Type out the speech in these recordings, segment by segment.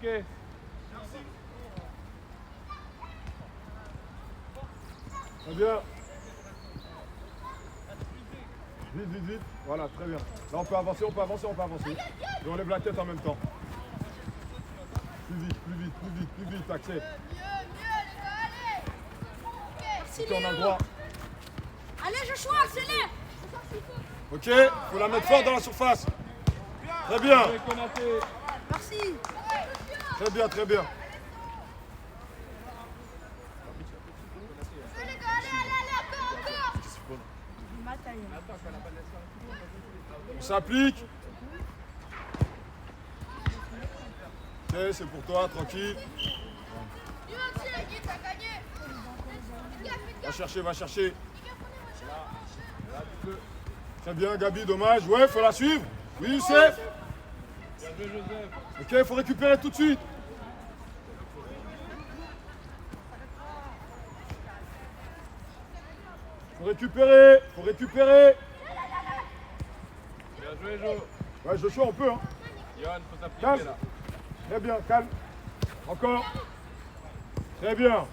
ok. Très bien. Vite, vite, vite. Voilà, très bien. Là, on peut avancer, on peut avancer, on peut avancer. Et on lève la tête en même temps. Plus vite, plus vite, plus vite, plus vite, Axel. Merci, Ok, on a le Léo. droit. Allez, Joshua, accélère. Ok, faut la mettre fort dans la surface. Très bien, Allez, Konaté. Merci. très bien, très bien. On s'applique. Ok, c'est pour toi, tranquille. Va chercher, va chercher. Très bien, Gabi, dommage. Ouais, faut la suivre. Oui, Youssef. Bien joué, Joseph. Ok, il faut récupérer tout de suite. Faut récupérer, faut récupérer. Bien joué, Jo. Ouais, Joshua, on peut, hein. Johan, faut s'appliquer Calme. là. Très bien, calme. Encore. Très bien.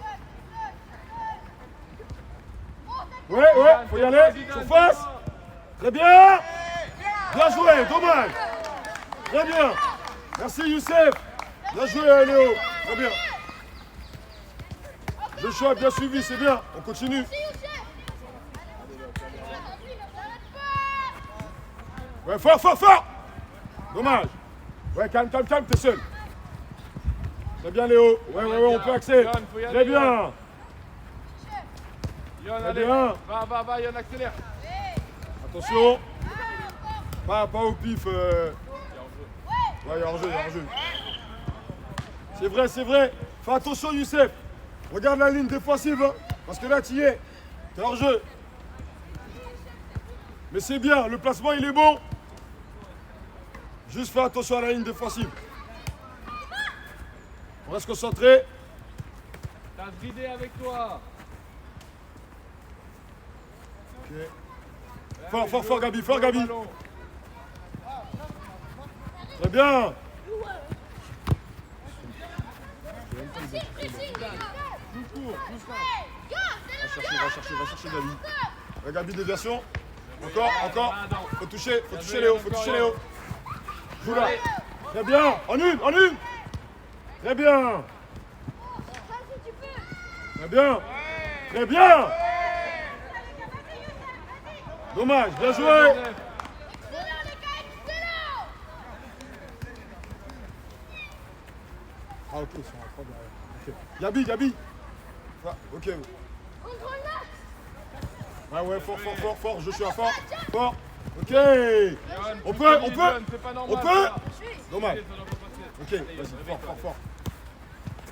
Ouais, ouais, faut y aller. Surface. Très bien. Bien joué, dommage. Très bien. Merci, Youssef. Bien joué, Léo. Très bien. Joshua, bien suivi, c'est bien. On continue. Ouais, fort, fort, fort. Dommage. Ouais, calme, calme, calme, t'es seul. Très bien, Léo. Ouais, ouais, ouais, on peut accéder. Yann, faut y aller, Très bien. Johan, Très allez. bien. Va, Yann, accélère. Attention. Pas au pif. Ouais, il y a hors-jeu, il y a hors-jeu. C'est vrai, c'est vrai. Fais attention, Youssef. Regarde la ligne défensive, hein, parce que là, tu y es. T'es hors-jeu. Mais c'est bien, le placement, il est bon. Juste fais attention à la ligne défensive. On reste concentré. T'as Zridé avec toi. Ok. Fort, fort, fort, Gabi, fort, Gabi. Ballon. Très bien. Tout court, tout ça. Va chercher Gabi. Ouais, Gabi, déviation. Encore. Faut toucher Léo, faut toucher Léo. Joue là. Très bien. En une. Très bien. Très bien. Très bien. Dommage, bien joué. Joseph. Ah ok, ils sont à 3 derrière. Ok. Gabi. Ah, ok. Ouais, fort. Je suis à fort. Fort. Ok. Johan, On tu peut. finis, Johan, c'est pas normal, On peut. ça. Dommage. Allez, ça doit pas passer. Ok, Allez, vas-y, réveille-toi. fort.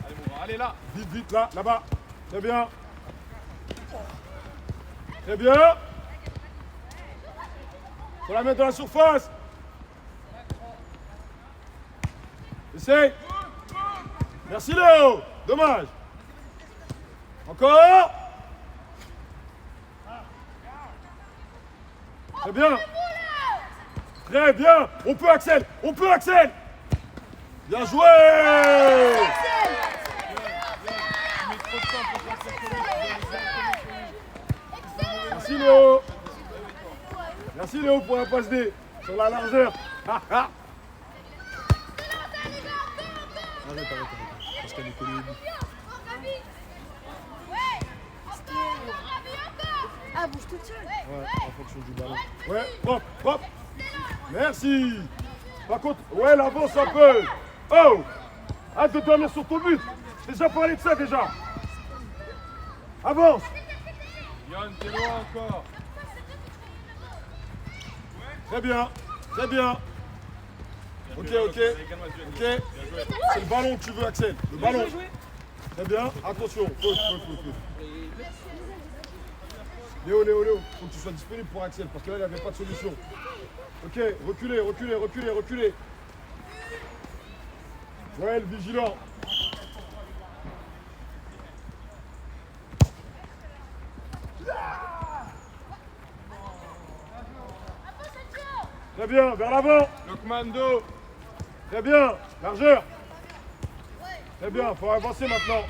Allez, mon gars, allez là. Vite, là-bas. Très bien. Très bien. Faut la mettre dans la surface. Essaye. Merci Léo. Dommage. Encore. Très bien. Très bien. On peut Axel. Bien joué. Merci Léo pour la passe D sur la largeur. Arrête. Parce qu'elle est collée au bout. Ah, bouge toute seule. Ouais, en fonction du ballon. Ouais, propre. Merci. Par contre, ouais, elle avance un peu. Oh, hâte de dormir sur ton but. J'ai déjà parlé de ça déjà. Avance. Johan, t'es loin encore. Très bien. Ok. C'est le ballon que tu veux, Axel. Le ballon. Très bien. Attention. Faute. Léo. Faut que tu sois disponible pour Axel parce que là, il n'avait pas de solution. Ok. Reculez. Joël, vigilant. Très bien, vers l'avant. Le commando. Très bien, largeur. Très bien, faut avancer maintenant.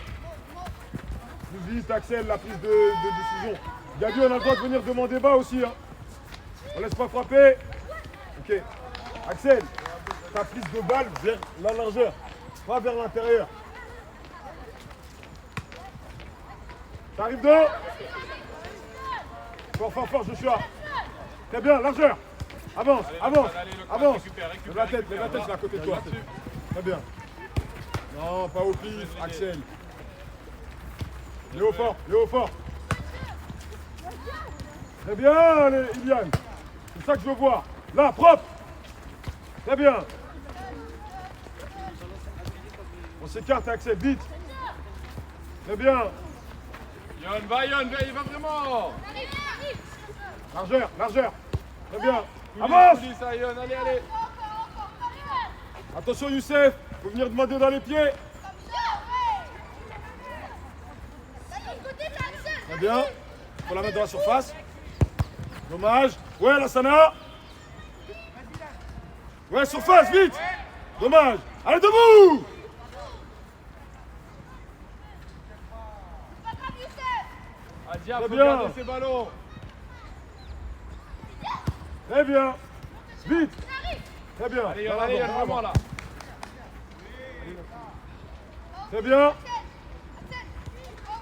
Plus vite, Axel, la prise de décision. Gabi, on a le droit de venir demander bas aussi. Hein. On laisse pas frapper. Ok. Axel, ta prise de balle vers la largeur, pas vers l'intérieur. T'arrives d'eau. Fort, fort, fort, Joshua. Très bien, largeur. Avance, avance, avance. Lève la tête, c'est à côté de toi. Très bien. Non, pas au pif, Axel. Léo fort, Léo fort. Très bien, Iliane. C'est ça que je veux voir. Là, propre. Très bien. On s'écarte, Axel, vite. Très bien. Yon, il va vraiment. Largeur, largeur. Très bien. Coulis, Avance. coulis, ça, Yon, allez, allez. Attention, Youssef. Faut venir demander dans les pieds. Très bien. Faut la mettre dans la surface. Dommage. Ouais, Lassana. Ouais, surface, vite. Dommage. Allez, debout. Adia, Très faut bien. garder ses ballons. Très bien. Vite. Très bien. Allez, Yon, allez, Yon, vraiment là. Très bien.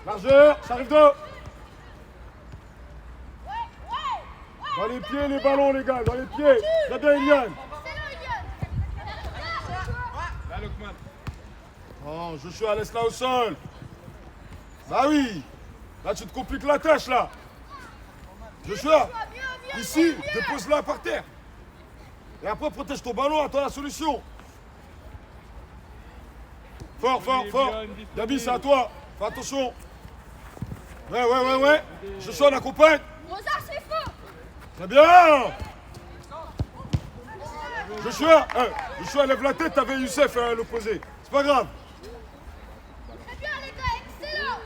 Largeur. Ça arrive d'eau. Dans les pieds, les ballons, les gars. Dans les pieds. Très bien, Iliane. Là, Lokman. Oh, Joshua, laisse-la au sol. Bah oui. Là, tu te compliques la tâche, là. Joshua, ici, dépose-la par terre. Et après, protège ton ballon, attends la solution. Fort, fort, fort. Gabi, c'est à toi. Fais attention. Ouais. Joshua, on accompagne. Mozart, c'est faux. Très bien. Joshua, lève la tête, t'avais Youssef à l'opposé. C'est pas grave. Très bien, les gars, excellent.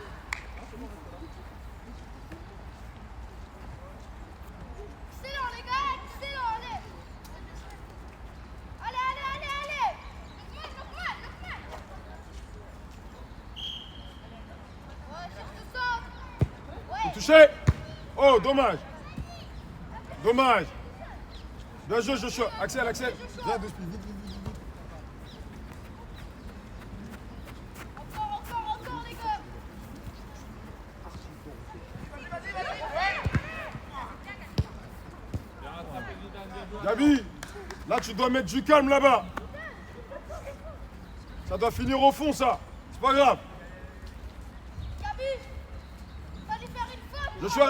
Excellent, les gars, excellent, allez. Allez. Lokman. Ouais, cherche le centre. Ouais. Touché. Oh, dommage. Bien joué, Joshua. Axel. Viens de speed. Vite. Encore, les gars. Gabi, là, tu dois mettre du calme là-bas. Ça doit finir au fond, ça. C'est pas grave. Gabi, va lui faire une faute. Joshua,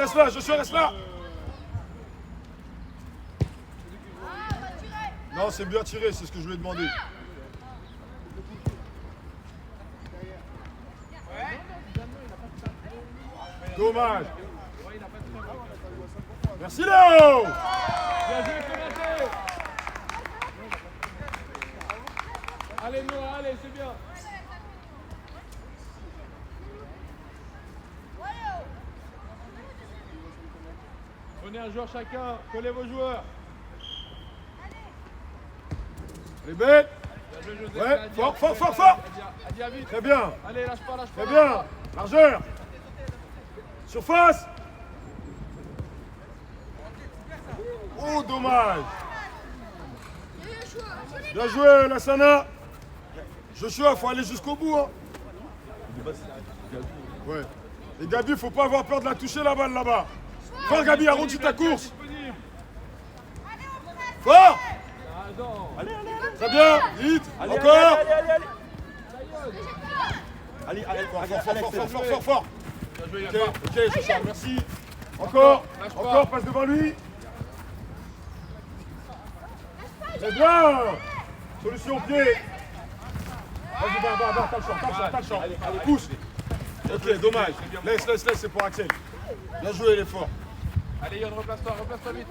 reste là. Ah, va tirer. Non, c'est bien tiré, c'est ce que je lui ai demandé. Dommage. Merci, Léo. Bien joué, Konaté. Allez, Noah, allez, c'est bien. Prenez un joueur chacun, collez vos joueurs. Les bêtes. Bien joué, Joseph. Ouais, Adia, fort. Adia, vite. Très bien. Allez, lâche pas. Très bien. Largeur. Surface. Oh, dommage. Bien joué, Lassana. Joshua, faut aller jusqu'au bout. Hein. Ouais. Et Gabi, faut pas avoir peur de la toucher la balle là-bas. Fort, Gabi, arrondis ta course. Disponible. Fort. Ah non. Très bien. Vite. Encore. Allez, Fort. Bien joué, Ok, Yann. Joshua, merci. Encore. Lâche pas. Encore, passe devant lui. Très bien. Solution au pied. Vas-y, va, t'as le champ. Allez, pousse. Ok, dommage. Laisse, c'est pour Axel. Bien joué, l'effort. Allez, Yann, replace-toi vite, allez.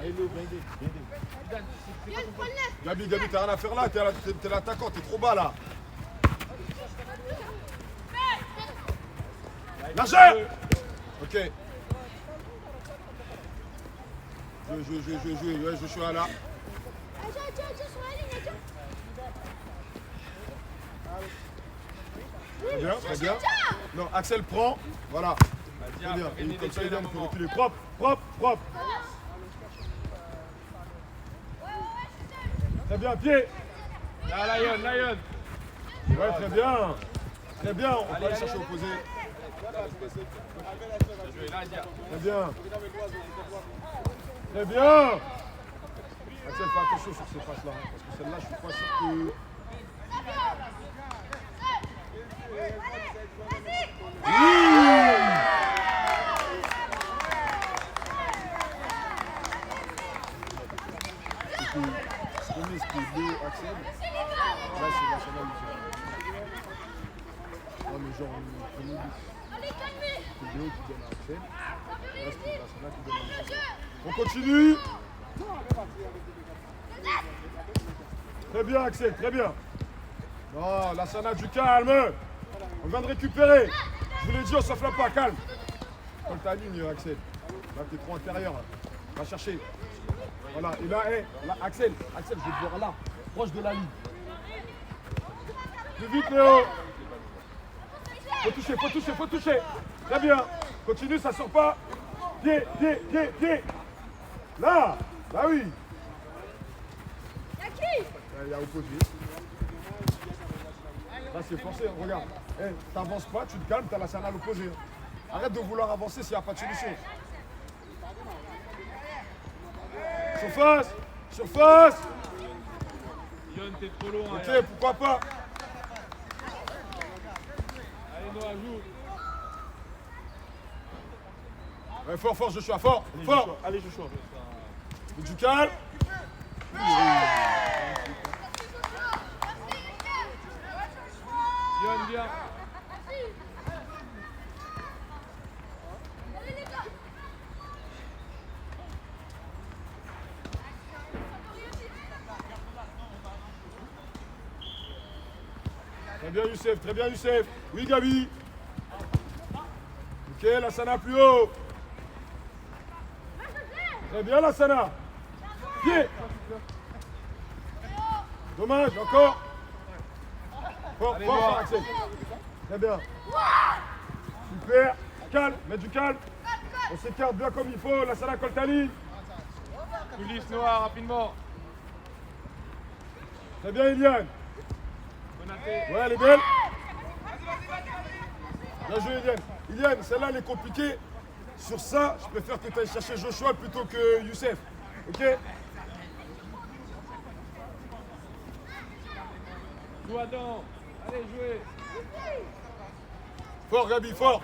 Allez, Léo, viens aider. Yann, prends le net. Gabi, t'as rien à faire là. T'es l'attaquant, t'es trop bas là. Largeur. Ok. Jouer. Ouais, je suis là. Tiens, sur la ligne, tiens. Très bien, très bien. Non, Axel prend. Voilà. Très bien. Et comme ça, Iliane peut reculer. Propre, propre, propre. Très bien, pied. Là, Lion, Lion. Ouais, très bien. Très bien, on va aller chercher opposé. Très bien. Très bien. Axel, fais attention sur ces passes-là, hein, parce que celle-là, je suis pas sûr que... Ce qu'on met, ce qui est beau, Axel, là, c'est national. Non, mais genre, on premier but. C'est Léo qui donne à Axel. Là, c'est national qui donne à Axel. On continue. Très bien, Axel, très bien. Non, là, ça n'a du calme. On vient de récupérer. Je vous l'ai dit, on s'enflamme pas, calme. Comme ta ligne, Axel. Là, t'es trop intérieur. Va chercher. Voilà, et là, là, Axel, je vais te voir là, proche de la ligne. Plus vite, Léo. Faut toucher. Très bien. Continue, ça sort pas. Pied. Là, oui. Il y a opposé. Là, c'est forcé, hein, regarde. T'avances pas, tu te calmes, t'as la scène à l'opposé. Arrête de vouloir avancer s'il n'y a pas de solution. Surface. Lion, t'es trop loin. Ok, pourquoi pas. Allez, Noah, joue. Ouais, fort, Joshua, fort. Allez, Joshua. Du calme. Lion, viens. Très bien, Youssef. Oui, Gabi. Ok, la Sana plus haut. Très bien, la Sana. Pied. Dommage, encore. Fort, Axel. Très bien. Super. Calme, mets du calme. On s'écarte bien comme il faut. La Sana colle ta ligne. Coulisses Noah, rapidement. Très bien, Iliane. Konaté. Ouais, elle est belle. Bien joué, Iliane. Iliane, celle-là, elle est compliquée. Sur ça, je préfère que tu ailles chercher Joshua plutôt que Youssef. Ok? Joue Adam. Allez, jouez. Fort, Gabi, fort.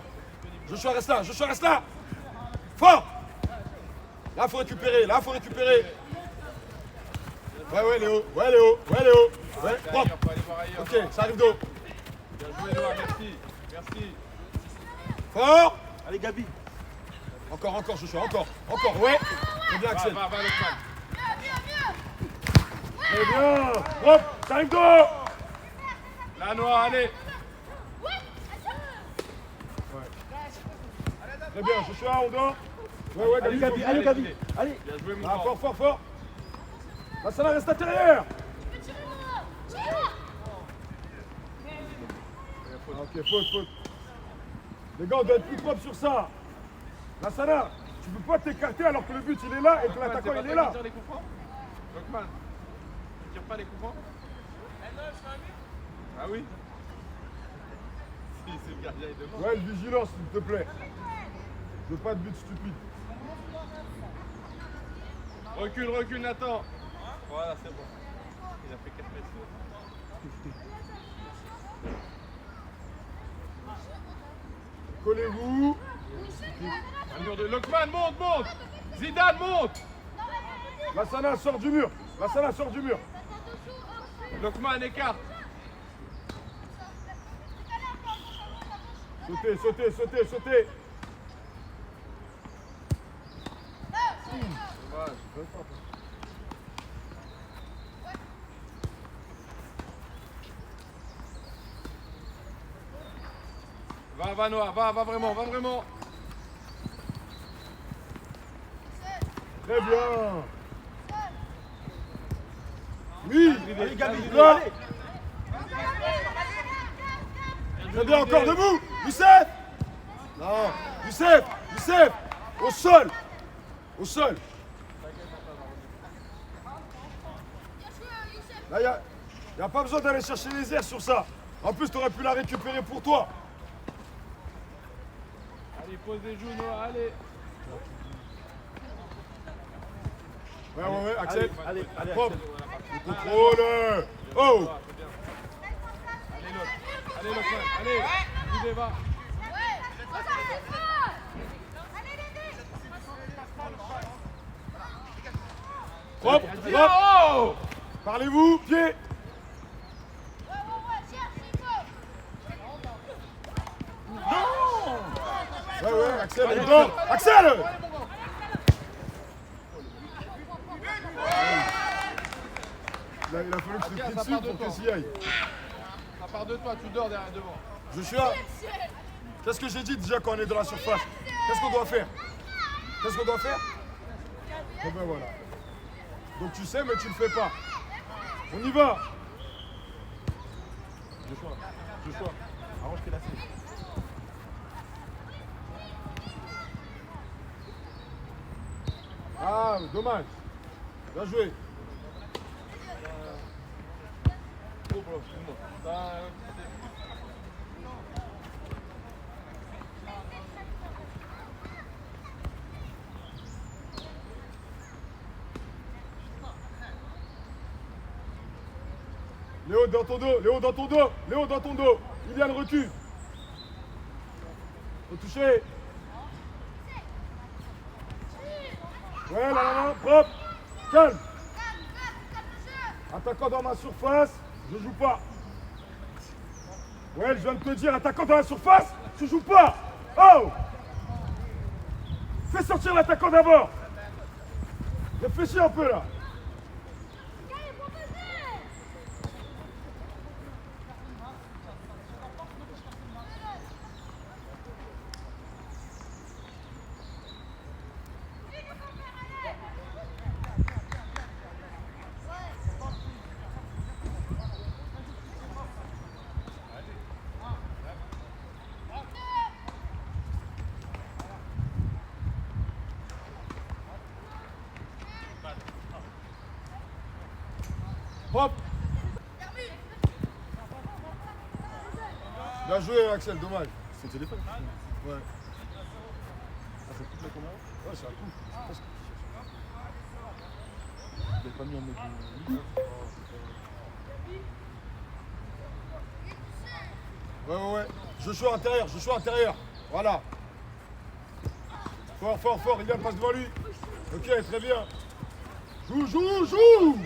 Joshua, reste là. Fort. Là, faut récupérer. Ouais, Léo. Ouais, propre. Faut aller voir ailleurs. Ok, ça arrive d'eau. Bien joué, Noah, merci. Fort. Allez, Gabi. Encore, Joshua, encore. Ouais. Très bien, Axel. Va, Lokman. Très bien. Propre, ça arrive d'eau. Là, Noah, allez. Très bien, Joshua, on dort. Ouais, Allez, Gabi. Gabi. Allez. Bien joué, mon Ah, grand. fort. La Sana reste intérieure. Ok, faute. Les gars, on doit être plus propre sur ça. La Sana, tu peux pas t'écarter alors que le but il est là et que l'attaquant il est là. Tire les coups francs Lokman, tu tires pas les coups francs? Ah oui? Si, c'est le gardien, il demande. Ouais, une vigilance, s'il te plaît. Je veux pas de but stupide. Recule, Nathan. Voilà, c'est bon. Il a fait 4 mètres. Collez-vous. Un mur de Lokman, monte. Zidane, monte. La Sana sort du mur. Lokman, écarte. Sautez. Va Noah, va vraiment. Très bien. Oui. Allez, Gabi. Là. Allez. Très bien, encore debout. Youssef. Non. Youssef. Youssef. Au sol. Au sol. Là, il n'y a pas besoin d'aller chercher les airs sur ça. En plus, tu aurais pu la récupérer pour toi. Allez, pose les genoux, Noah, allez. Ouais, Axel. Allez, Propre. Axel. Le contrôle. Oh. Allez, l'autre. Allez, l'autre, allez. Allez, va. Propre. Vas-y, Propre. oh. Parlez-vous. Pied. Ouais, Axel, elle dort. Axel. Il a fallu que je te prie dessus pour que s'y aille. Ça part de toi, tu dors derrière devant. Joshua, qu'est-ce que j'ai dit déjà quand on est dans la surface? Qu'est-ce qu'on doit faire? Qu'est-ce qu'on doit faire? Eh ben voilà. Donc tu sais, mais tu ne le fais pas. On y va. Joshua, arrange tes lacets. Ah, dommage. Bien joué. Oh, bro, excuse-moi. Léo, dans ton dos. Léo, dans ton dos. Léo, dans ton dos. Iliane, recule. Faut toucher. Ouais, là, propre. Calme. Attaquant dans ma surface, je joue pas. Ouais, je viens de te dire, attaquant dans la surface, je joue pas. Oh! Fais sortir l'attaquant d'abord. Réfléchis un peu là. Hop. Bien joué Axel, dommage. C'est téléphone. Ouais. Ah, ça coupe la caméra? Ouais, c'est un coup. Vous l'avez pas mis en mode livre? Ouais. Joshua intérieur. Voilà. Fort. Il passe devant lui. Ok, très bien. Joue.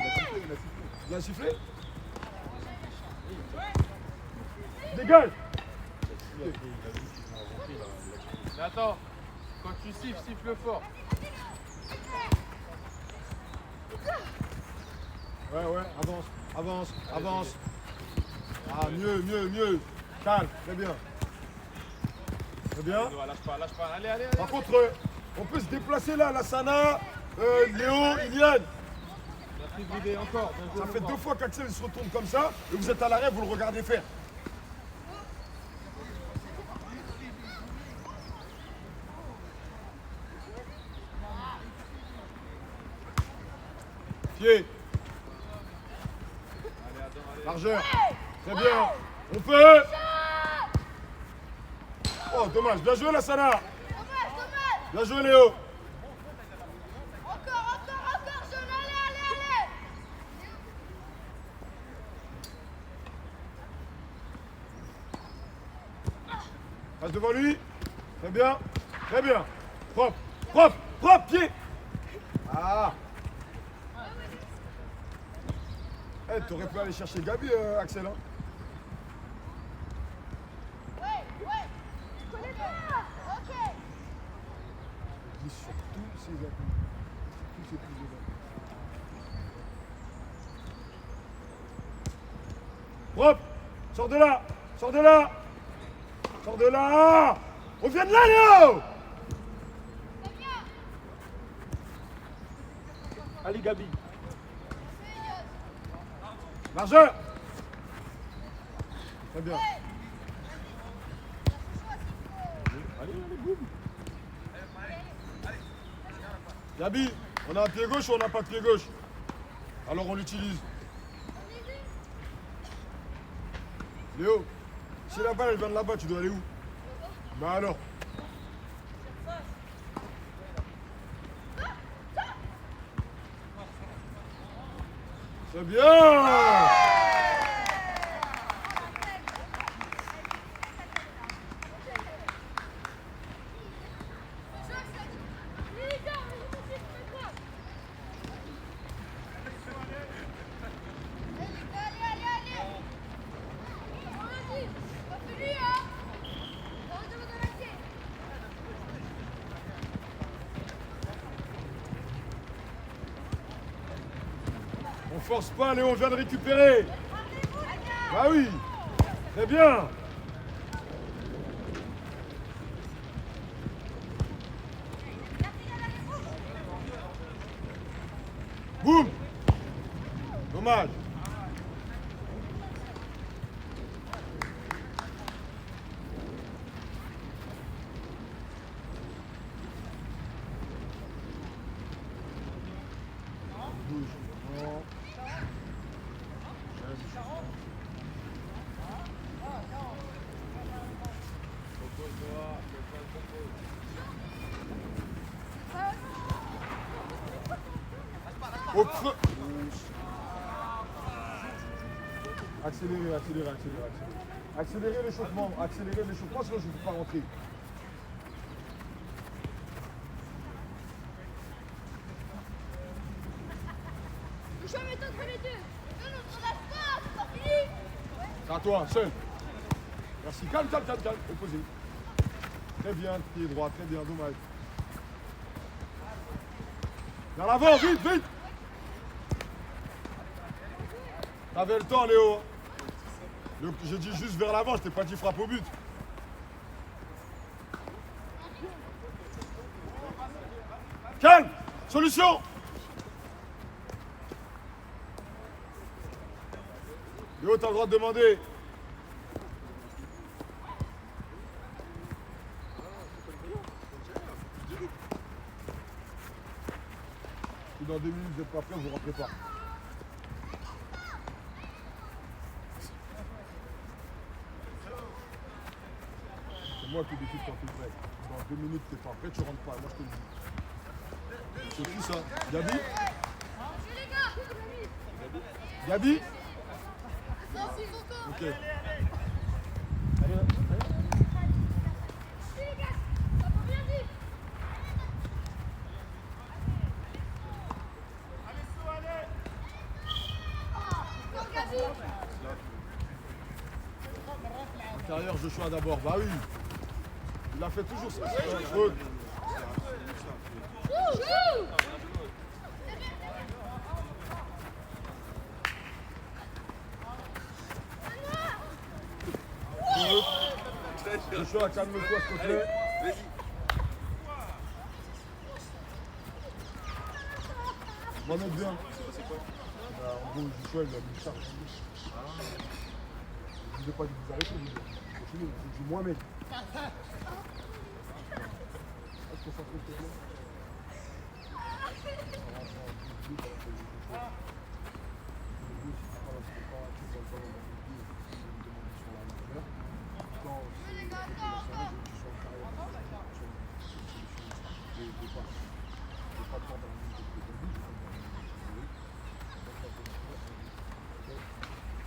Il a sifflé. Dégage. Mais attends, quand tu siffle fort. Ouais, avance. Ah, mieux. Calme, très bien. Noah, lâche pas. Allez. Par contre, on peut se déplacer là, Lassana, Léo, Iliane. La prise d'idée encore. Ça fait 2 fois qu'Axel se retourne comme ça, et vous êtes à l'arrêt, vous le regardez faire. Pied. Largeur. Très bien. On peut. Oh, dommage. Bien joué, Lassana. Bien joué, Léo. Encore, jeune, allez. Passe devant lui. Très bien. Propre, pied. Ah. Eh, t'aurais pu aller chercher Gabi, Axel. Hein. Ouais. Tu connais pas. Ok. Dis sur tous ses appuis. Tous ses plus Propre. Sors de là. On vient de là, Léo. Allez, Gabi. Largeur. Très bien. Allez, allez, boum. Gabi, on a un pied gauche ou on n'a pas de pied gauche? Alors on l'utilise. Léo, si la balle elle vient de là-bas, tu dois aller où? Bah alors. C'est bien! On force pas, Léo, on vient de récupérer. Bah oui, très bien. Boum. Dommage. Bouge. Non. Au creux. Accélérez, accélérez, accélérez. Accélérez l'échauffement, sinon je ne peux pas rentrer. Je vais mettre entre les deux. Non, non, on lâche pas, c'est pas fini. C'est à toi, seul. Merci, calme, calme, calme, calme. Opposé. Très bien, pied droit, très bien, dommage. Vers l'avant, vite, vite. T'avais le temps, Léo. J'ai dit juste vers l'avant, je t'ai pas dit frappe au but. Calme. Solution. Léo, t'as le droit de demander. Si dans 2 minutes vous n'êtes pas prêt, vous ne rentrez pas. C'est moi qui décide quand tu es prêt. Dans 2 minutes, tu n'es pas prêt, tu rentres pas. Moi, je te le dis. C'est qui ça? Gabi? Gabi? Non, c'est encore. Ok. Allez, allez. Les gars, ça va bien vite. Intérieur, Joshua d'abord. Bah oui. Il a fait toujours ça. Faute. Joshua, calme-toi s'il te plaît. Mohamed, viens. En gros, Joshua, il a mis ça. Je ne vous ai pas dit de vous arrêter, je vous dis Mohamed. Est-ce que ça peut te plaire?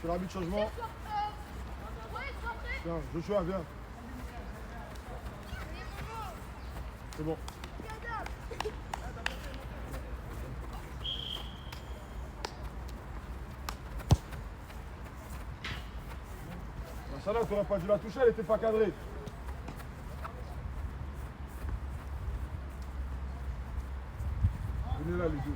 C'est l'arbitre de changement. Viens, Joshua, viens. C'est bon. Ça là, tu n'aurais pas dû la toucher, elle n'était pas cadrée. Venez là, les deux.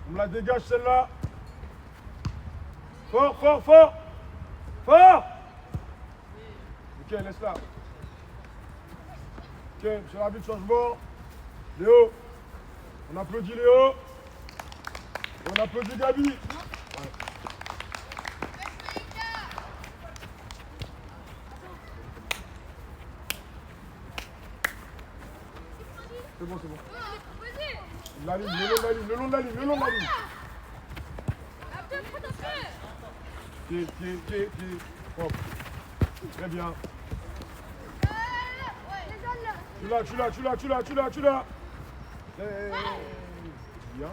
On me la dégage celle-là. Fort, fort, fort. Fort. Ok, laisse-la. Ok, monsieur l'arbitre, changement. Léo. On applaudit Léo. On applaudit Gabi. Ouais. C'est bon, c'est bon. La ligne, le long de la ligne, le long de la ligne, le long de la ligne. Pied. Hop. Très bien. Tu l'as. Bien.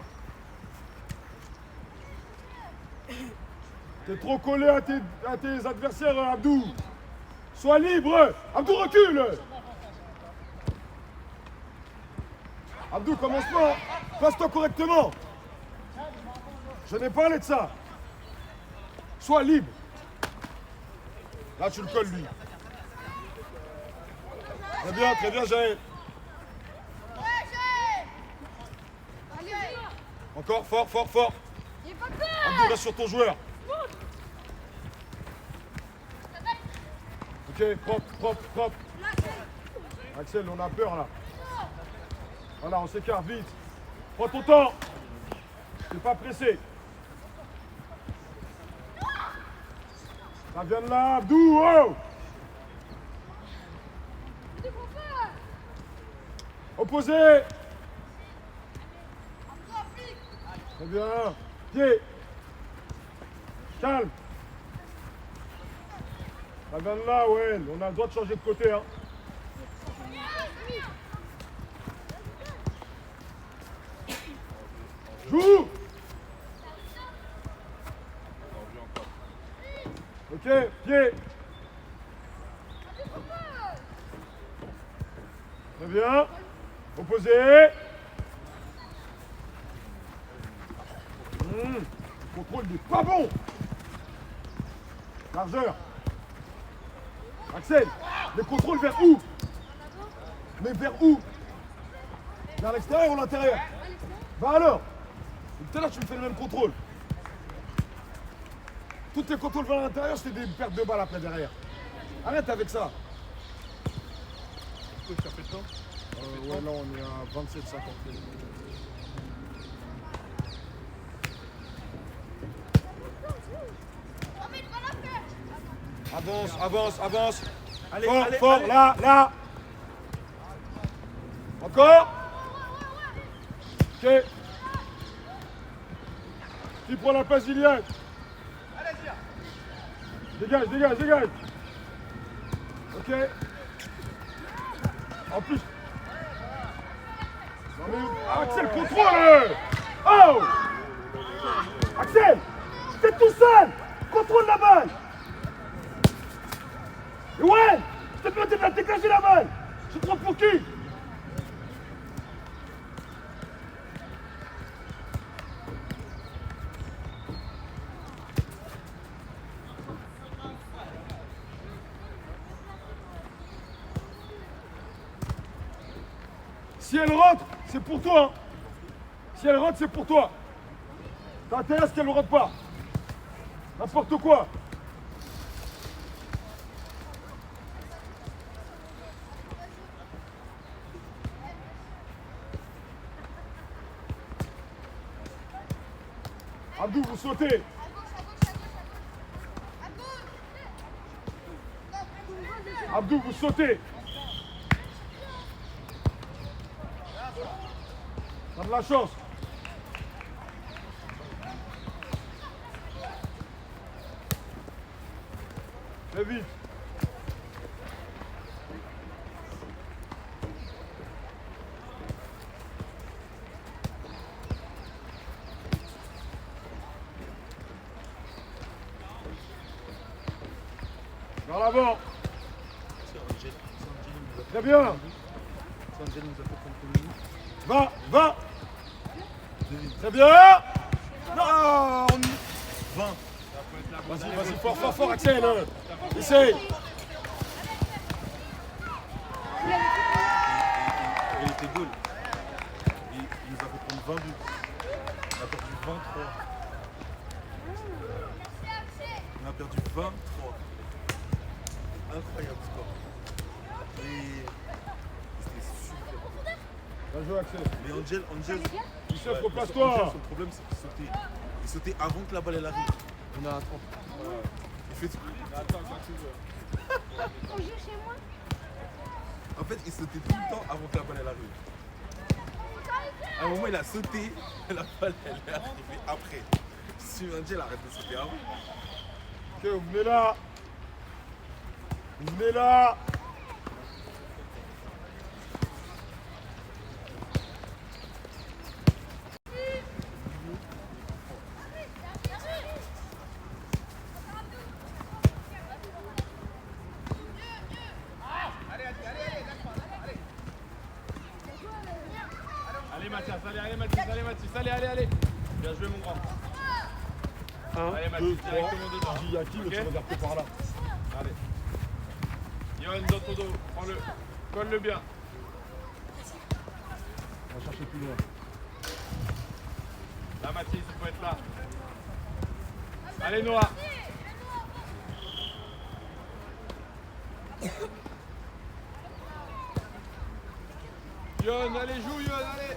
T'es trop collé à tes adversaires, Abdou. Sois libre. Abdou, recule. Abdou, commence pas. Passe-toi correctement. Je n'ai pas parlé de ça. Sois libre. Là, tu le colles, lui. Très bien, Jaël. Encore, fort. Abdou, reste sur ton joueur. Ok, propre. Axel, on a peur, là. Voilà, on s'écarte vite. Prends ton temps. T'es pas pressé. Ça vient de là, Abdou, oh! Opposé. Très bien. Pied. Calme. Ça vient de là, ouais. On a le droit de changer de côté, hein. Joue. Ok, pied. Très bien. Opposé. Le contrôle n'est pas bon. Largeur. Axel, les contrôles vers où? Mais vers où? Vers l'extérieur ou l'intérieur? Bah alors. Tout à l'heure, tu me fais le même contrôle. Tous tes contrôles vers l'intérieur, c'était des pertes de balles après derrière. Arrête avec ça. Ça fait le temps? Ouais, là, on est à 27,50. Avance. Allez, Fort, allez. là. Encore. Ok. Qui prend la passe, Iliane? Dégage. Ok. En plus. Non mais Axel, contrôle. Oh. Axel, t'es tout seul. Contrôle la balle. Et ouais, je te peux te dégager la balle. Je te prends pour qui? Si elle rentre, c'est pour toi. Si elle rentre, c'est pour toi. T'as intérêt à ce qu'elle ne rentre pas. N'importe quoi. Abdou, vous sautez. Abdou, vous sautez. T'as de la chance. Fais vite. Vers l'avant. Très bien. Va. Très bien. Non. 20. Vas-y, fort, Axel. Essaye. Il était goal. Il nous a fait prendre 20 buts. On a perdu 23. On a perdu 23. Incroyable score. Et c'était Bien joué, Axel. Mais Angel, Youssef, replace-toi. Angel, son problème, c'est qu'il sautait. Il sautait avant que la balle elle arrive. On est à 30. Il fait... Attends, quand tu veux. On joue chez moi. En fait, il sautait tout le temps avant que la balle elle arrive. À un moment, il a sauté, la balle elle est arrivée après. Si Angel arrête de sauter avant. Ok, vous venez là. Vous venez là. Allez Mathias, allez. Bien joué mon grand. Allez Mathias, directement dedans. Je dis Yaki, mais tu regardes que par là. Allez. Yoann dans ton dos, prends-le. Colle-le bien. On va chercher plus loin. Là Mathis, il faut être là. Allez Noah. Yoann, allez, joue Yoann, allez.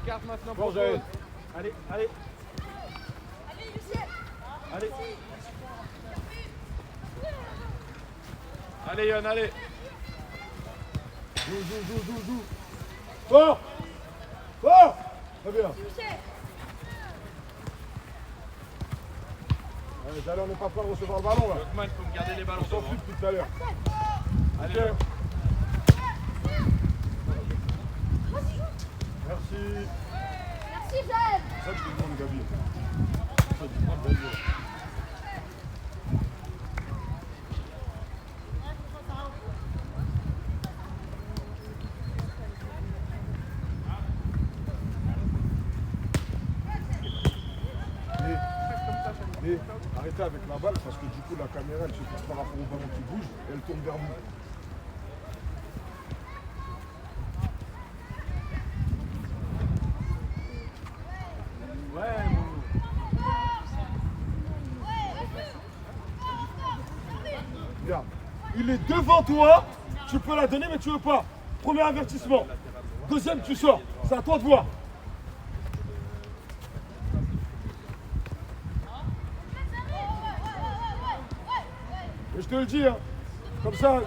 Écarte maintenant Bon, pour Jaël. Jaël. Allez. Allez, Lucien. Allez. Allez Yoann, allez. Joue. Fort. Très bien. Lucien. Allez, on n'est pas prêt de recevoir le ballon là. Lokman, il faut me garder les ballons On s'en devant. fout depuis tout à l'heure. Allez, Ok. Yoann. Merci. Merci, Jaël. C'est ça que je te demande, Gabi. Ça, tu prends le ballon. Mais arrêtez avec la balle parce que du coup la caméra elle se fixe par rapport au ballon qui bouge et elle tourne vers vous. Ouais, mon... Regarde, il est devant toi, tu peux la donner mais tu veux pas. Premier avertissement. Deuxième, tu sors. C'est à toi de voir. Et je te le dis, hein, comme ça va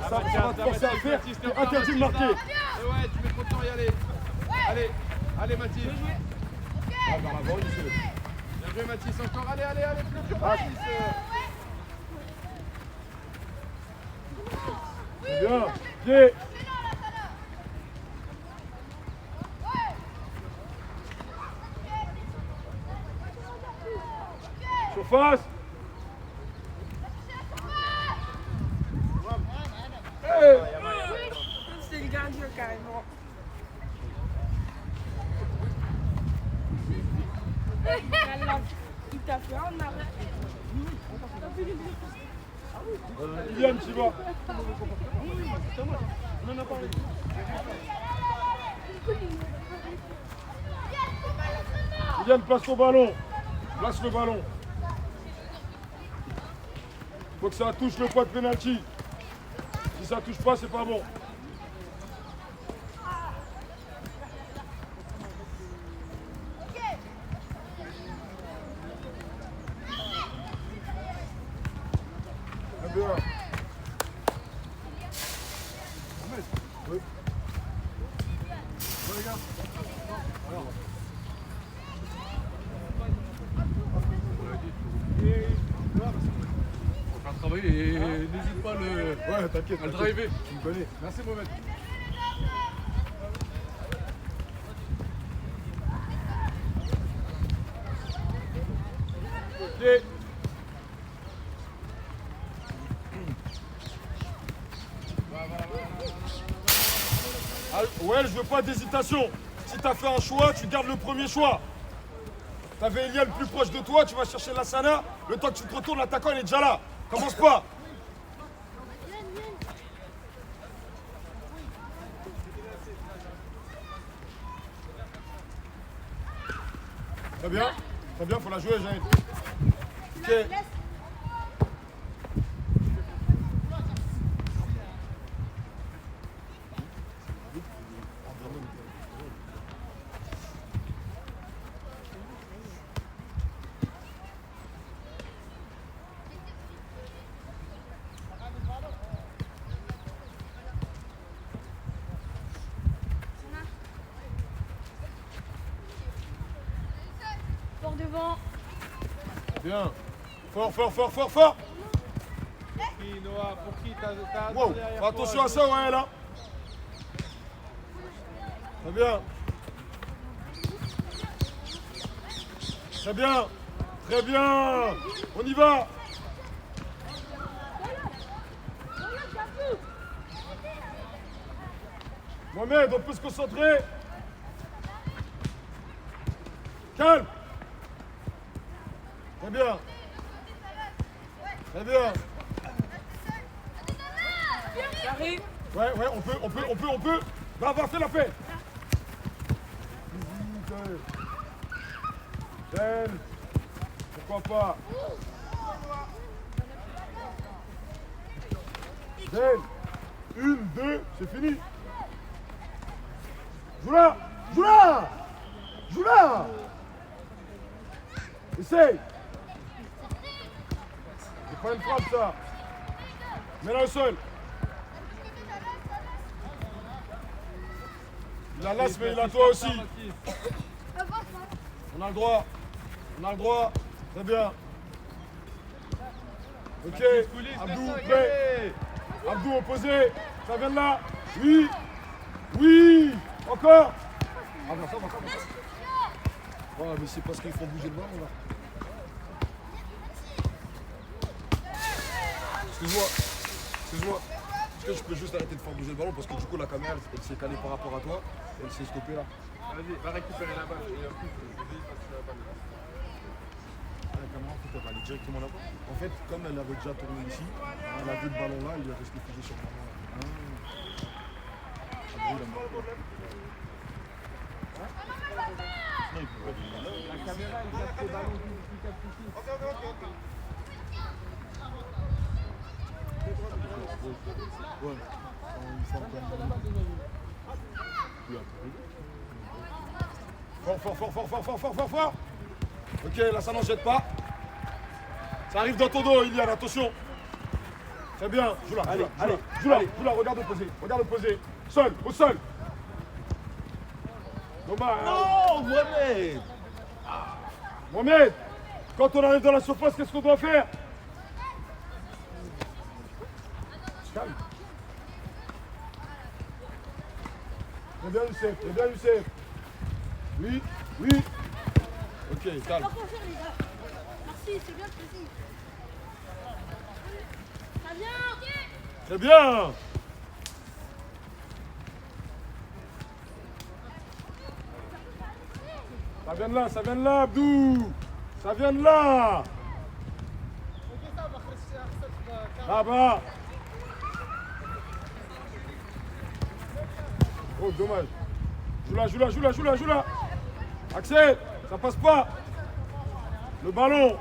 te forcer à le faire. T'es interdit de marquer. Et ouais, tu mets trop de temps à y aller. Allez Mathis. Ah, vers l'avant, il se... Bien joué Mathis, encore. Allez, plus Ah. Mathis. C'est bien. Pied. Surface. Hey. C'est le gardien carrément. Il t'a fait un arrêt. Kylian, tu vas. Kylian, place ton ballon. Place le ballon. Faut que ça touche le point de pénalty. Si ça touche pas, c'est pas bon. Très bien. Oui. Ouais, les gars. Alors. On va faire travailler et n'hésite pas Ouais, t'inquiète. à le driver. Tu me connais. Merci, Mohamed. Ok. Ah, ouais, je veux pas d'hésitation. Si tu as fait un choix, tu gardes le premier choix. Tu avais Eliane plus proche de toi, tu vas chercher Lassana. Le temps que tu te retournes, l'attaquant il est déjà là. Commence pas. Très bien, faut la jouer, Jaël. Ok. devant. Bien. Fort, fort, fort, fort, fort. Qui, Noah, pour qui t'as Wow. derrière Fais toi, attention à ça, ouais, là. Très bien. Très bien. Très bien. On y va. Mohamed, on peut se concentrer. Calme. Très bien. Très bien. J'arrive. Ouais, on peut. Va, fais la paix. Gêne. Pourquoi pas. Gêne. 1, 2, c'est fini. Joue là. Essaye. C'est pas une frappe, ça. Mets-la au sol. Il a l'as, mais il a toi aussi. On a le droit. Très bien. Ok. Abdou, prêt. Abdou, opposé. Ça vient de là. Oui. Encore. Ah bah ça va. Ouais, mais c'est parce qu'ils font bouger le ballon là. Excuse-moi. Est-ce que je peux juste arrêter de faire bouger le ballon parce que du coup la caméra elle s'est calée par rapport à toi. Elle s'est stoppée là. Vas-y, va récupérer la balle. Et en plus, La caméra, elle va aller directement là-bas. En fait, comme elle avait déjà tourné ici, elle a vu le ballon là, il est resté figé sur le ballon là. la caméra, elle capte les ballons qui captent ici. Ouais. Fort. Ok, là ça n'en jette pas. Ça arrive dans ton dos, Ilian, attention. Très bien, joue là. Joue là, regarde opposé. Au sol. Dommage. Non, Mohamed, quand on arrive dans la surface, qu'est-ce qu'on doit faire? Calme. Très bien, Youssef. Oui. Ok, calme. Merci, c'est bien précis. Ça vient. Très bien. Ça vient de là, Abdou. Ça vient de là. Là-bas. Oh, dommage. Joue là. Axel, ça passe pas. Le ballon.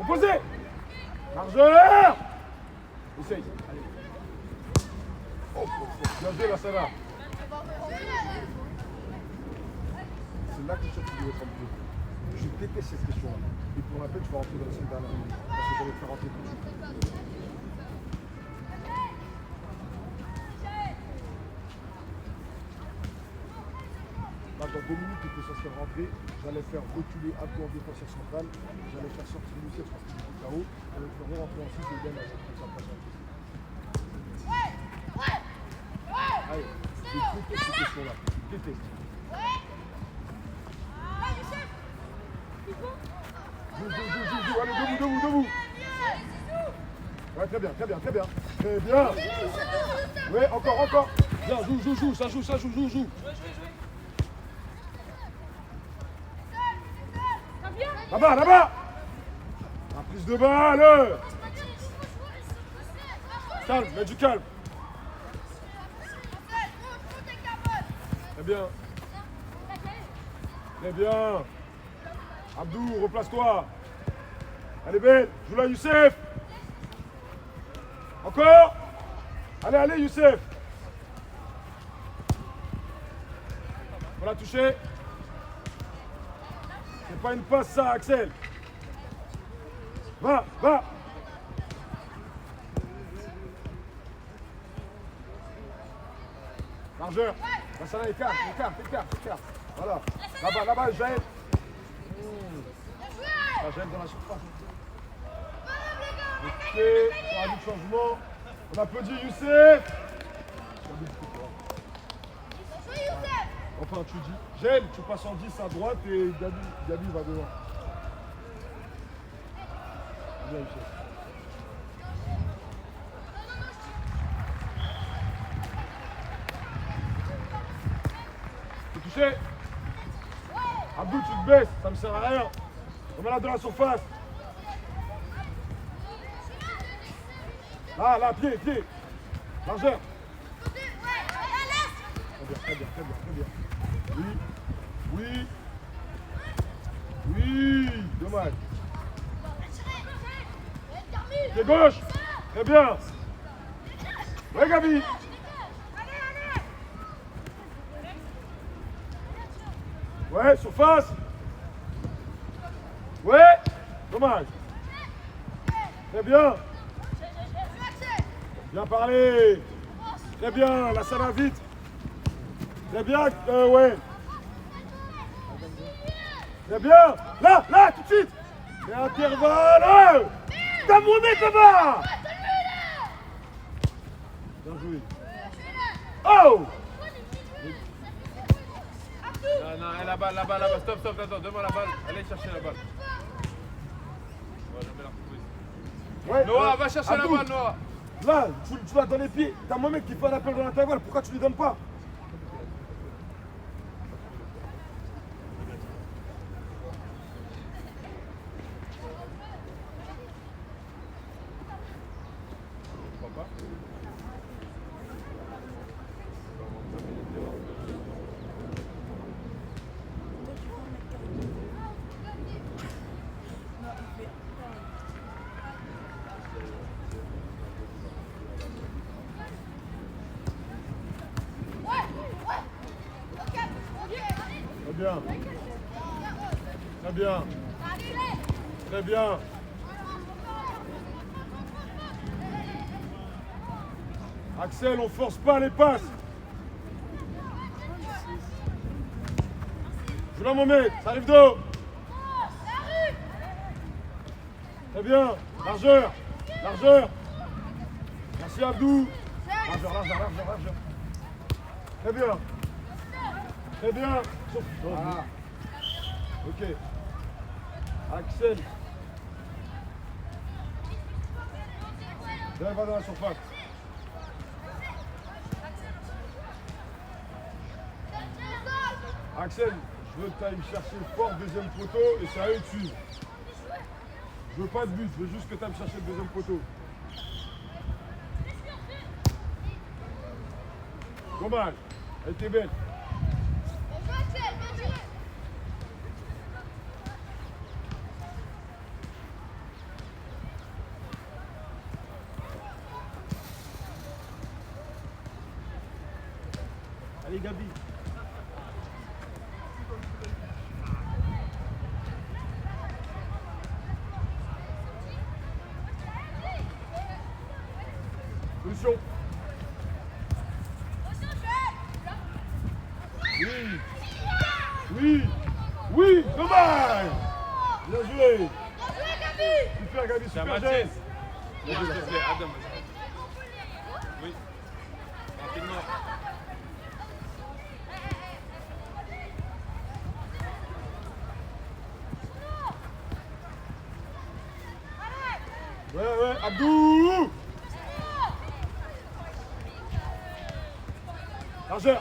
Opposé. Largeur. Essaye. Allez. Oh. Bien joué, là, ça va. C'est là que tu dois être un peu. Je déteste cette question-là. Et pour rappel, tu vas rentrer dans la scène dernière minute. Parce que tu vas te faire rentrer tout de suite. Là, dans 2 minutes, il était censé rentrer. J'allais faire reculer Abdou en défenseur central. J'allais faire sortir Youssef parce qu'il était KO. J'allais faire rentrer ensuite et bien comme ça passe en plus. Allez, je déteste cette question-là. Je déteste. Joue. Allez, debout. Ouais, très bien. Très bien. Ouais, encore. Bien, joue. Ça joue. Là-bas. La prise de balle. Calme, mets du calme. Très bien. Abdou, replace-toi. Elle est belle. Joue là, Youssef. Encore. Allez, allez, Youssef. On l'a touché. C'est pas une passe ça, Axel. Va, va. Largeur. Ça là, écarte. Voilà. Là-bas, Jaël. Jaël dans la surface. Ok, sur un but de changement. On applaudit Youssef. Enfin, tu dis, Jaël, tu passes en 10 à droite et Gabi va devant. Bien, Youssef. T'es touché? Abdou, tu te baisses, ça me sert à rien. Remets-la dans la surface. Là, pied. Largeur. Très bien. Oui, dommage. Pied gauche. Très bien. Ouais, Gabi. Ouais, surface. Ouais, dommage. Très bien. Bien parlé. Très bien, la salle va vite. Très bien, ouais. Très bien. Là, tout de suite. Et intervalle. T'as mon mec là-bas. Bien joué. Oh. Non, là-bas, stop, attends, donne-moi la balle. Allez chercher la balle. Ouais, je vais la retrouver. Ouais, Noah, va chercher la balle, Noah. Là, tu vas dans les pieds. T'as mon mec qui fait un appel dans l'intervalle. Pourquoi tu lui donnes pas? Très bien. Axel, on force pas les passes. Je l'en mets, ça arrive d'eau. Très bien. Largeur. Merci Abdou. Largeur. Très bien. Ah. Ok. Axel. Là, va dans la surface. Axel, je veux que tu ailles me chercher fort deuxième poteau et c'est à eux de suivre. Je veux pas de but, je veux juste que tu ailles me chercher le deuxième poteau. Dommage, elle était belle. Allez Gabi. Solution. Oui, dommage. Bien joué. Super Gabi, super geste. S'il te plaît, Adam. Oui. Rapidement. Ouais, Abdou. Largeur.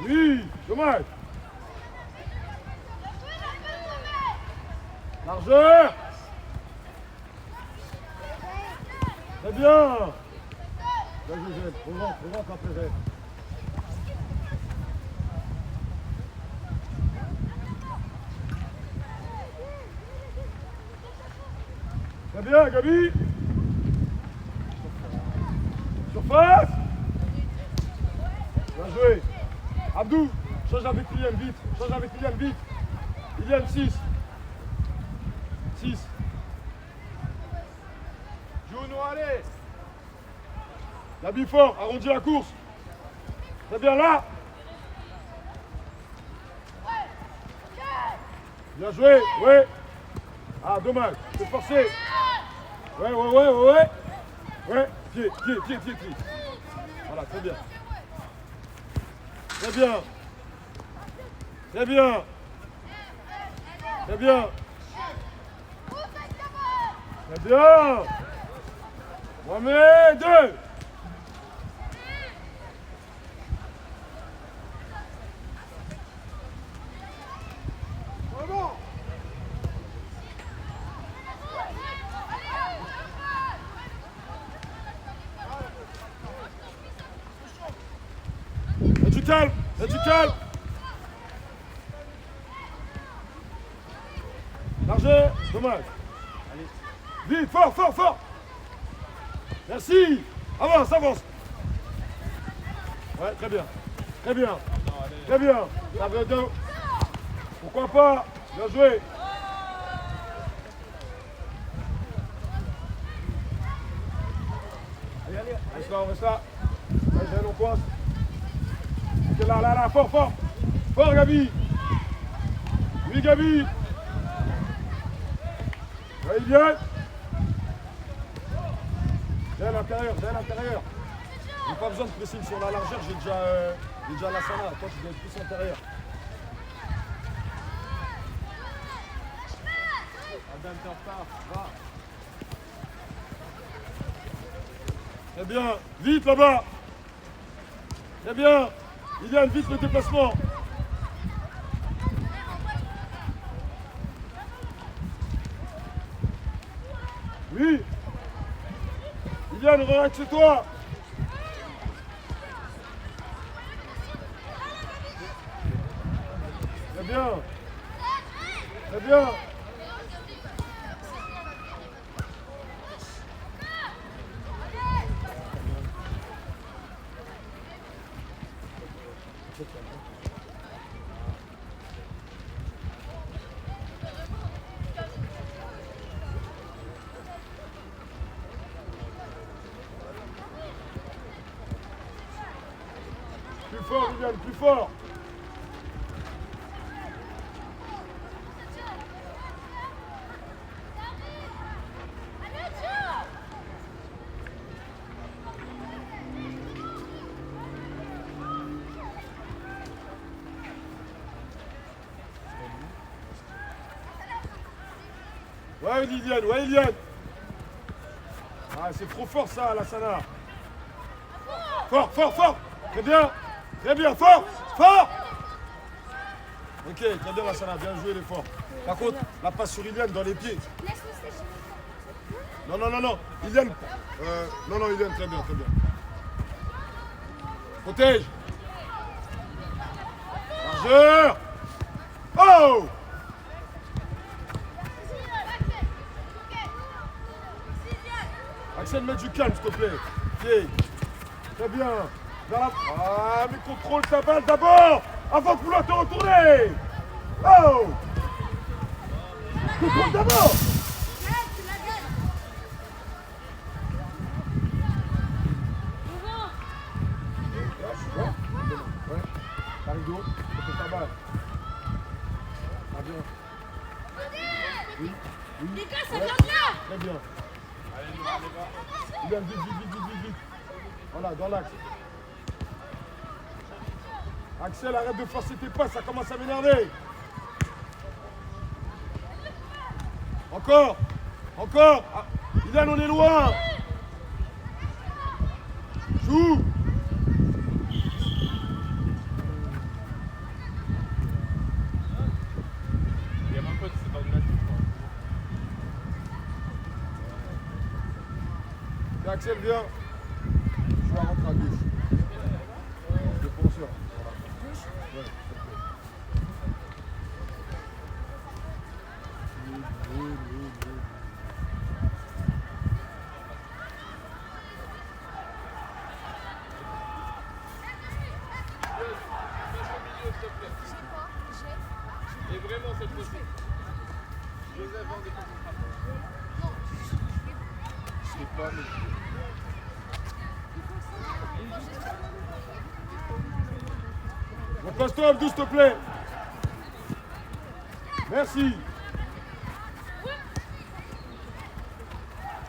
Oui, dommage. Largeur. Très bien. Bien joué, Zed. On rentre après Zed. Très bien, Gabi. Surface. Bien joué. Abdou, change avec Kylian, vite. Change avec Kylian, vite. Kylian, 6. 6. Juno, allez. Gabi fort, arrondis la course. Très bien là. Bien joué, ouais. Ah, dommage, c'est forcé. Ouais. Ouais, pied. Voilà, très bien. Très bien. Très bien. Mohamed, 2. Et du calme. Largeur, dommage. Allez. Vite, fort. Merci. Avance. Ouais, très bien. Ça veut dire. Pourquoi pas. Bien joué. Allez. Reste là. Allez, on coince. Là, fort, Gabi. Oui, Gabi. Ouais, il vient. Viens à l'intérieur. J'ai pas besoin de pressing sur la largeur, j'ai déjà la sana. Toi, tu dois être plus à l'intérieur. Adam, t'es en retard. Va. Très bien. Vite là-bas. Très bien. Il y a vite le déplacement. Oui. Iliane, relaxe chez toi. Très bien. Plus fort, Liliane, plus fort. Ouais, Liliane. Ah, c'est trop fort ça, la Sana. Fort. Très bien, fort. Ok, très bien, la Sana, bien joué l'effort. Par contre, la passe sur Iliane dans les pieds. Non. Iliane. Non, Iliane, très bien. Protège. Largeur. Oh! Axel, mets du calme, s'il te plaît. Ok. Très bien. Ah, mais contrôle ta balle d'abord, avant de vouloir te retourner. Oh! Contrôle d'abord. Ouais. Parigo, c'est ta balle. Ah bien. Oui. Les gars, ça vient de là. Très bien. Allez, Bien, vite. Voilà, dans l'axe. Axel, arrête de forcer tes pas, ça commence à m'énerver. Encore. Ah, Ilan, on est loin. Joue. il y a mon pote, c'est pas de natif. Axel, viens. Je vais rentrer à gauche. Défenseur. Voilà. Ouais, pas, mais... Repasse-toi, Abdou, s'il te plaît. Merci.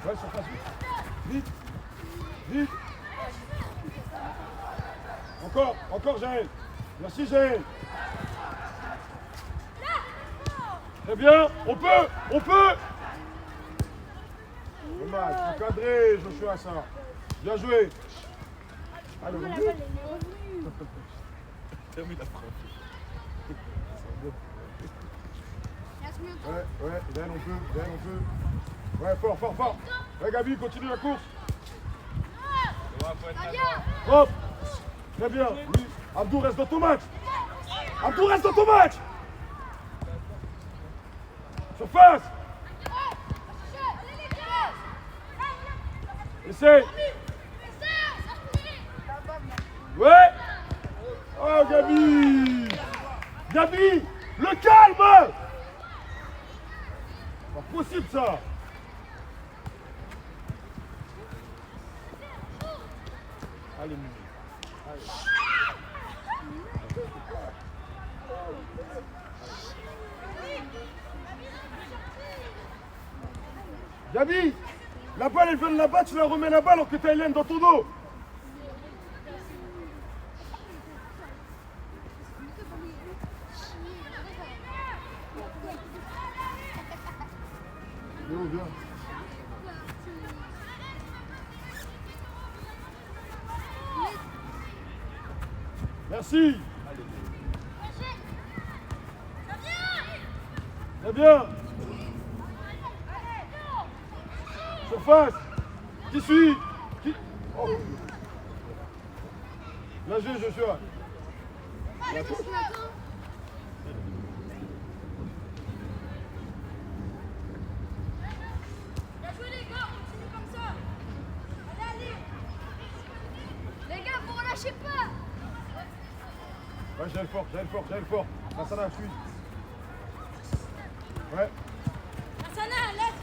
Ouais, surface, vite. Vite. Encore, Jaël. Merci, Jaël. Très bien, on peut. Dommage, encadré, Joshua, ça. Bien joué. Allez, on va. Termine la frappe. Ouais, Dan, on peut. Ouais, fort. Ouais, Gabi, continue la course. Hop. Très bien. Oui. Abdou, reste dans ton match. Surface. Essaye. Ouais. Oh, Gabi, le calme. Pas possible, ça. Allez, Gabi, la balle, elle vient de là-bas, tu la remets là-bas alors que t'as Hélène dans ton dos. Viens. Merci. Très bien. Surface. Qui suit? Oh. Bien joué, Joshua. Lâchez pas. Ouais, j'ai le fort. Lassana, suis. Ouais. Lassana, laisse.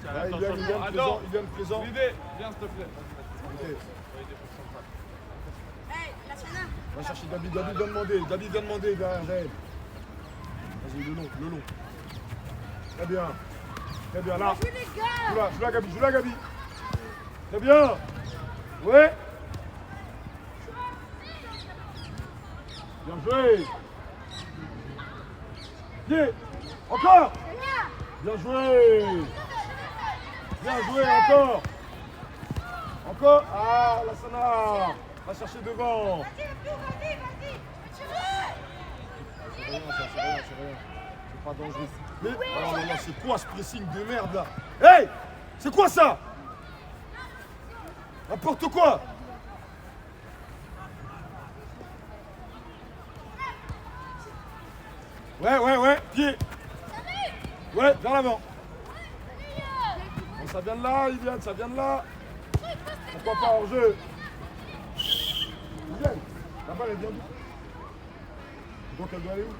Ouais, il vient de présent. L'idée, viens s'il te plaît. Ok. Hey, Lassana. Va chercher Gabi vient demander derrière Jaël. Vas-y, le long. Très bien, là. Jouez les gars. Joue la Gabi. Très bien. Ouais. Bien joué. Pied. Encore. Bien joué, encore. Ah, Lassana. Va chercher devant. Vas-y. C'est rien. C'est pas dangereux. Mais, oh là là, c'est quoi ce pressing de merde là? Hey! C'est quoi ça? N'importe quoi! Ouais, pied! Ouais, vers l'avant! Bon, ça vient de là, Iliane, ça vient de là! Pourquoi pas en jeu? Iliane, la balle elle vient d'où? Donc elle doit aller où?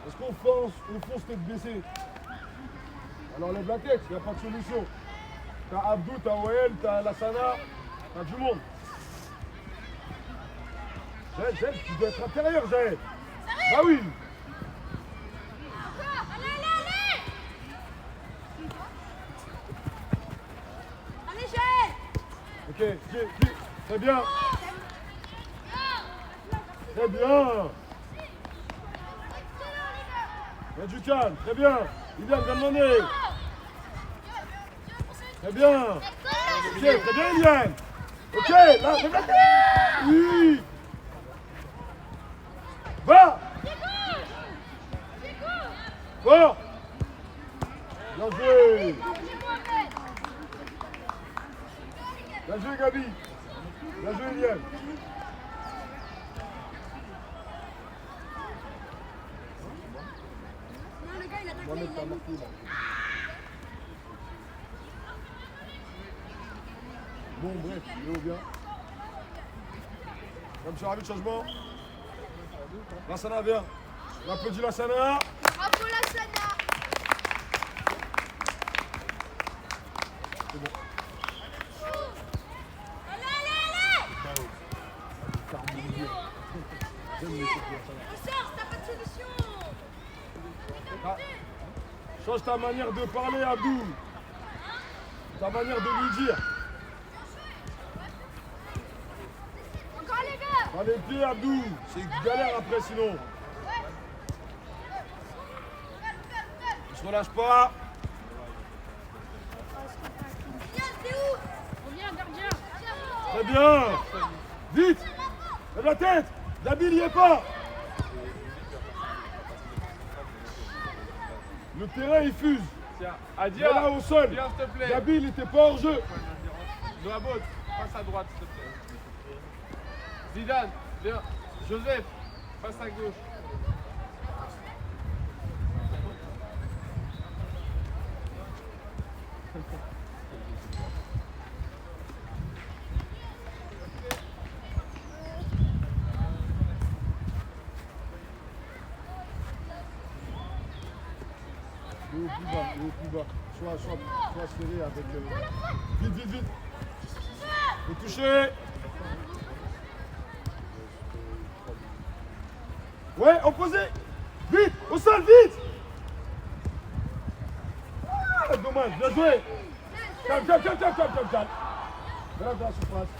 Est-ce qu'on fonce tête baissée? Alors lève la tête, il n'y a pas de solution. T'as Abdou, t'as Wael, t'as Lassana, t'as du monde. Jaël, tu dois être intérieur, Jaël. Bah oui. Allez, Jaël. Ok, pied. Très bien. Très bien. Il y a du calme, très bien. Iliane, viens demander. Très bien. Ok, très bien, Iliane. Ok, là, c'est bien. Oui. Va. Fort. Bien joué. Bien joué, Gabi. Bien joué, Eliane. Mohamed t'a marqué là. Bon, bref, Léo bien. Comme sur de changement. Lassana vient. On applaudit Lassana. Bravo Lassana. C'est bon. Allez. J'aime les trucs comme ça. On sort, t'as pas de solution. Ah. Change ta manière de parler, Abdou. Ta manière de lui dire. Encore les gars. Pas les pieds, Abdou. C'est une galère après sinon. Il se relâche pas. Viens, t'es où? Reviens, gardien. Très bien. Vite. Lève la tête. Dabil n'y est pas. Le terrain il fuse. Tiens, Il est Adia, là au sol. viens s'il te plaît. Dabil il n'était pas hors jeu. Bravo, passe à droite s'il te plaît. Zidane, viens. Joseph, passe à gauche. Le haut plus bas. Sois serré avec. Vite, vite. Faut toucher. Ouais, opposé. Vite, au sol, vite. Ah, dommage, bien joué. Calme. Voilà dans la surface.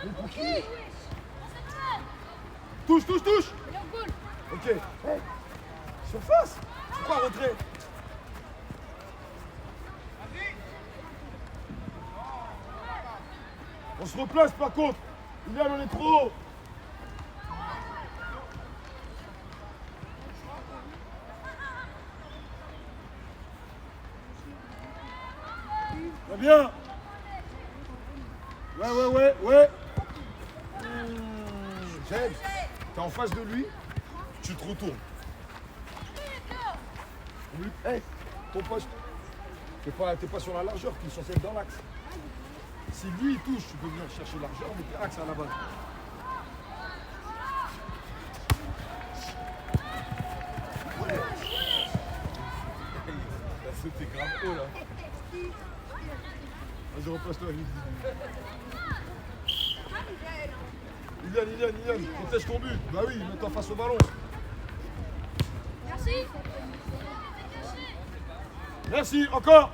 Mais pour qui? Touche. Ok. Hey. Surface. Pourquoi retrait? On se replace par contre. Ilian, on est trop haut. Très bien. Ouais. James, t'es en face de lui, tu te retournes. Hey, ton poste, t'es pas sur la largeur, t'es censé être dans l'axe. Si lui il touche, tu peux venir chercher largeur, mais t'es axe à la base. Là, c'était grave haut là. Vas-y, repasse-toi. Ilian, protège ton but. Bah oui, mets-toi face au ballon. Merci, encore.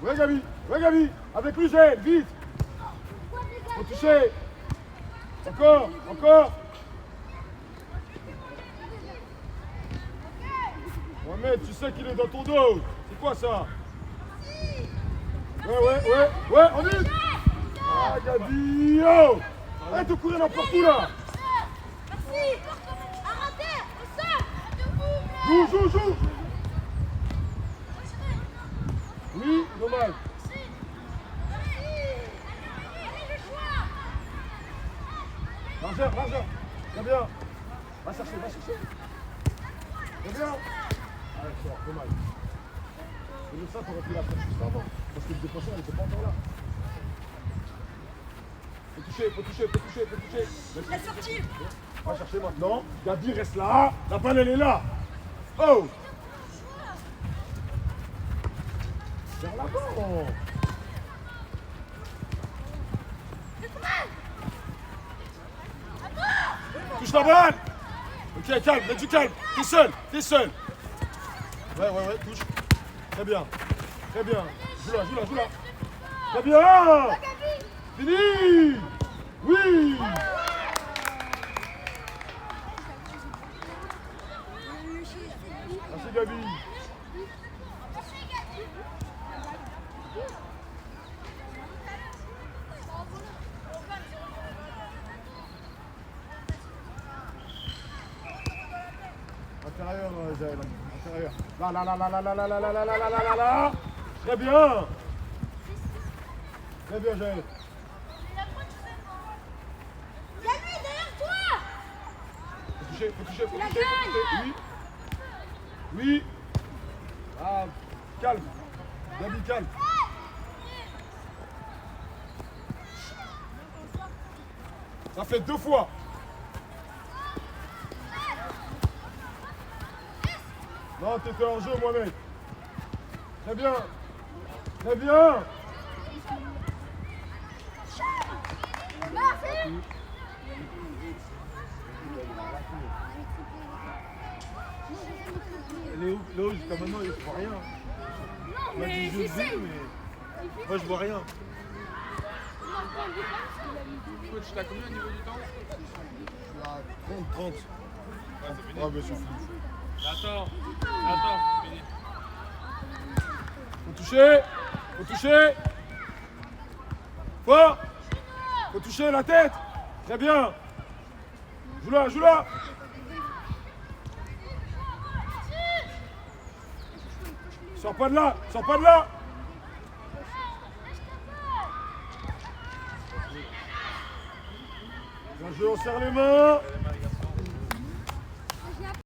Ouais Gabi, avec lui j'ai, vite. Faut toucher. Encore. Mohamed, tu sais qu'il est dans ton dos. C'est quoi ça? Ouais, en une. Ah Gabi, oh. Arrête de courir n'importe où là. Merci. Arrêtez. Au sol. Joue. Oui, dommage. Largeur. Très bien. Va chercher. Très bien. Allez, sort, dommage. C'est de ça qu'on aurait pu la faire juste avant. Parce que le défenseur n'était pas encore là. Faut toucher. La sortie. Va chercher maintenant. Gabi reste là. La balle elle est là. Oh. Vers l'avant. Touche la balle. Ok, calme, mets du calme. T'es seul. Ouais, touche. Très bien. Joue là. Très bien. Fini. Oui. Merci Gabi. l'intérieur, Jaël. Intérieur. Là, là, là, là, là, là, là, là, là, là, là, là, là, là, là. Très bien. Très bien, Jaël. Yami, derrière toi. Faut toucher, faut toucher, faut La toucher, faut toucher. Oui. Oui. Ah, calme. Gabi, calme. Ça fait 2 fois. Non, t'étais en jeu, Mohamed. Très bien. Très bien. Merci. Léo, jusqu'à maintenant, il ne voit rien. Il m'a dit je sais, mais moi je vois rien. Coach, t'as combien au niveau du temps? 30. Ouais, c'est fini. Ah, mais c'est fini. Attends, fini. Faut toucher. Faut toucher. Fort. Faut toucher la tête. Très bien. Joue là, joue là. Sors pas de là. Sors pas de là. Bien joué, on serre les mains.